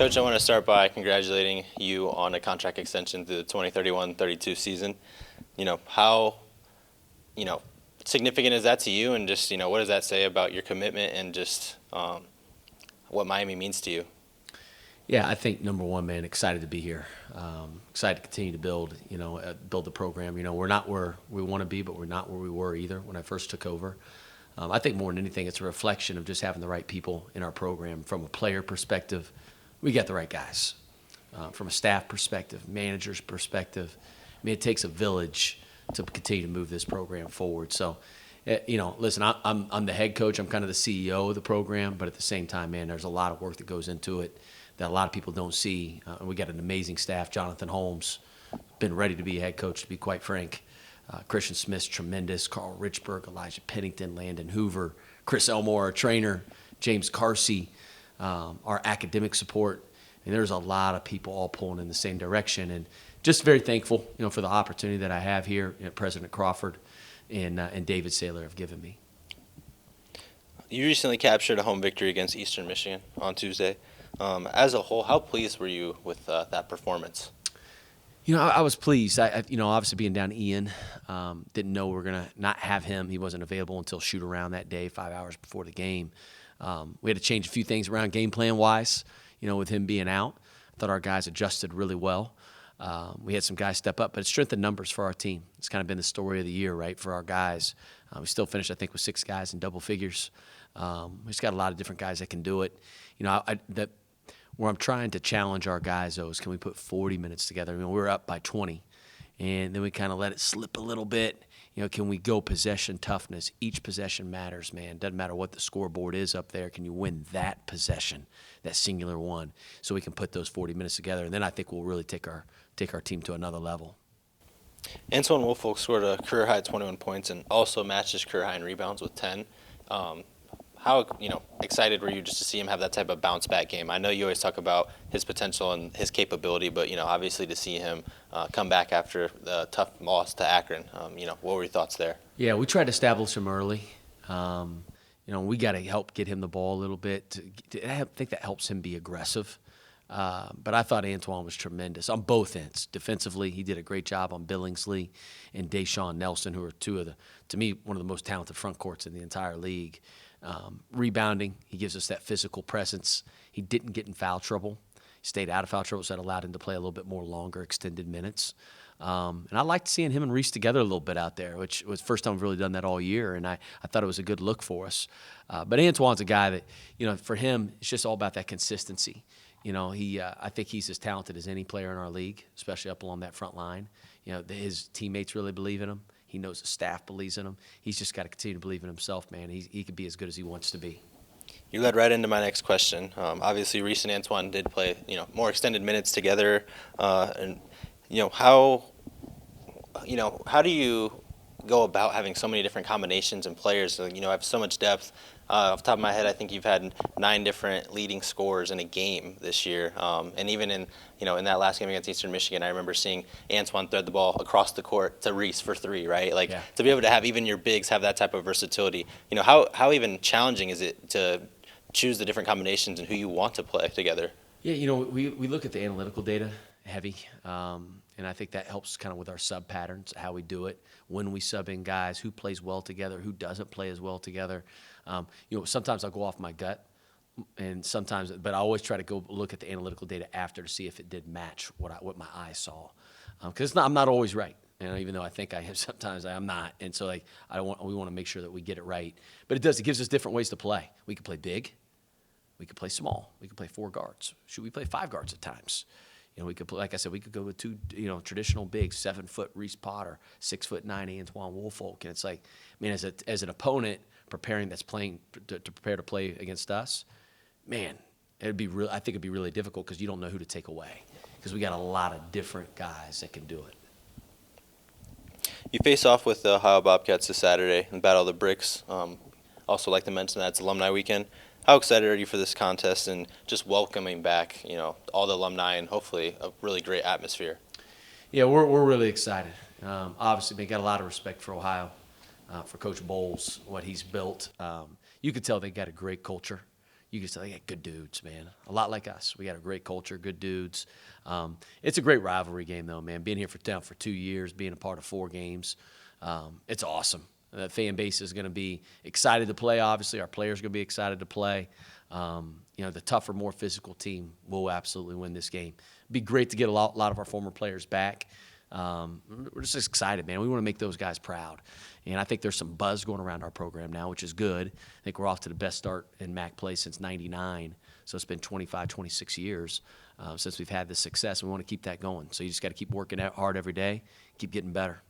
Coach, I want to start by congratulating you on a contract extension through the 2031-32 season. How, you know, significant is that to you, and just, what does that say about your commitment and just what Miami means to you? Yeah, I think number one, man, excited to be here. Excited to continue to build, build the program. We're not where we want to be, but we're not where we were either when I first took over. I think more than anything, it's a reflection of just having the right people in our program. From a player perspective, we got the right guys. From a staff perspective, manager's perspective, it takes a village to continue to move this program forward. So, listen, I'm the head coach. I'm kind of the CEO of the program, but at the same time, man, there's a lot of work that goes into it that a lot of people don't see. We got an amazing staff. Jonathan Holmes, been ready to be a head coach, to be quite frank. Christian Smith's tremendous. Carl Richburg, Elijah Pennington, Landon Hoover, Chris Elmore, our trainer, James Carsey, our academic support. And there's a lot of people all pulling in the same direction. And just very thankful, for the opportunity that I have here. President Crawford and David Saylor have given me. You recently captured a home victory against Eastern Michigan on Tuesday. As a whole, how pleased were you with that performance? I was pleased. Obviously being down Ian, didn't know we were going to not have him. He wasn't available until shoot around that day, 5 hours before the game. We had to change a few things around game plan-wise, with him being out. I thought our guys adjusted really well. We had some guys step up, but it's strength in numbers for our team. It's kind of been the story of the year, right, for our guys. We still finished, I think, with 6 guys in double figures. We just got a lot of different guys that can do it. Where I'm trying to challenge our guys, though, is can we put 40 minutes together? We were up by 20, and then we kind of let it slip a little bit. Can we go possession toughness? Each possession matters, man. Doesn't matter what the scoreboard is up there. Can you win that possession, that singular one, so we can put those 40 minutes together? And then I think we'll really take our team to another level. Antoine Woolfolk scored a career-high 21 points and also matched his career-high in rebounds with 10. How excited were you just to see him have that type of bounce-back game? I know you always talk about his potential and his capability, but obviously to see him come back after the tough loss to Akron, what were your thoughts there? Yeah, we tried to establish him early. We got to help get him the ball a little bit. I think that helps him be aggressive. But I thought Antoine was tremendous on both ends. Defensively, he did a great job on Billingsley and Deshaun Nelson, who are to me, one of the most talented front courts in the entire league. Rebounding, he gives us that physical presence. He didn't get in foul trouble. He stayed out of foul trouble, so that allowed him to play a little bit more longer, extended minutes. And I liked seeing him and Reese together a little bit out there, which was the first time we've really done that all year, and I thought it was a good look for us. But Antoine's a guy that, for him, it's just all about that consistency. I think he's as talented as any player in our league, especially up along that front line. His teammates really believe in him. He knows the staff believes in him. He's just got to continue to believe in himself, man. He could be as good as he wants to be. You led right into my next question. Obviously, Reese and Antoine did play, more extended minutes together. And how do you go about having so many different combinations and players? Have so much depth. Off the top of my head, I think you've had 9 different leading scorers in a game this year. And even in that last game against Eastern Michigan, I remember seeing Antoine thread the ball across the court to Reese for 3, right? To be able to have even your bigs have that type of versatility. How even challenging is it to choose the different combinations and who you want to play together? Yeah, we look at the analytical data heavy. And I think that helps kind of with our sub patterns, how we do it, when we sub in guys, who plays well together, who doesn't play as well together. Sometimes I'll go off my gut, but I always try to go look at the analytical data after to see if it did match what my eyes saw, because I'm not always right. Even though I think I am, sometimes I'm not, and so we want to make sure that we get it right. But it gives us different ways to play. We can play big, we can play small, we can play 4 guards. Should we play 5 guards at times? We could, like I said, we could go with 2, traditional bigs, 7-foot Reese Potter, 6'9" Antoine Woolfolk, and it's like, as an opponent preparing that's playing to prepare to play against us, man, I think it'd be really difficult because you don't know who to take away because we got a lot of different guys that can do it. You face off with the Ohio Bobcats this Saturday and Battle of the Bricks. Also, like to mention that it's Alumni Weekend. How excited are you for this contest and just welcoming back, all the alumni and hopefully a really great atmosphere? Yeah, we're really excited. Obviously, we got a lot of respect for Ohio, for Coach Bowles, what he's built. You could tell they got a great culture. you can say, yeah, good dudes, man. A lot like us. We got a great culture, good dudes. It's a great rivalry game, though, man. Being here for 2 years, being a part of 4 games, it's awesome. The fan base is going to be excited to play, obviously. Our players are going to be excited to play. The tougher, more physical team will absolutely win this game. It'd be great to get a lot of our former players back. We're just excited, man. We want to make those guys proud. And I think there's some buzz going around our program now, which is good. I think we're off to the best start in MAC play since '99. So it's been 25, 26 years since we've had this success. We want to keep that going. So you just got to keep working out hard every day, keep getting better.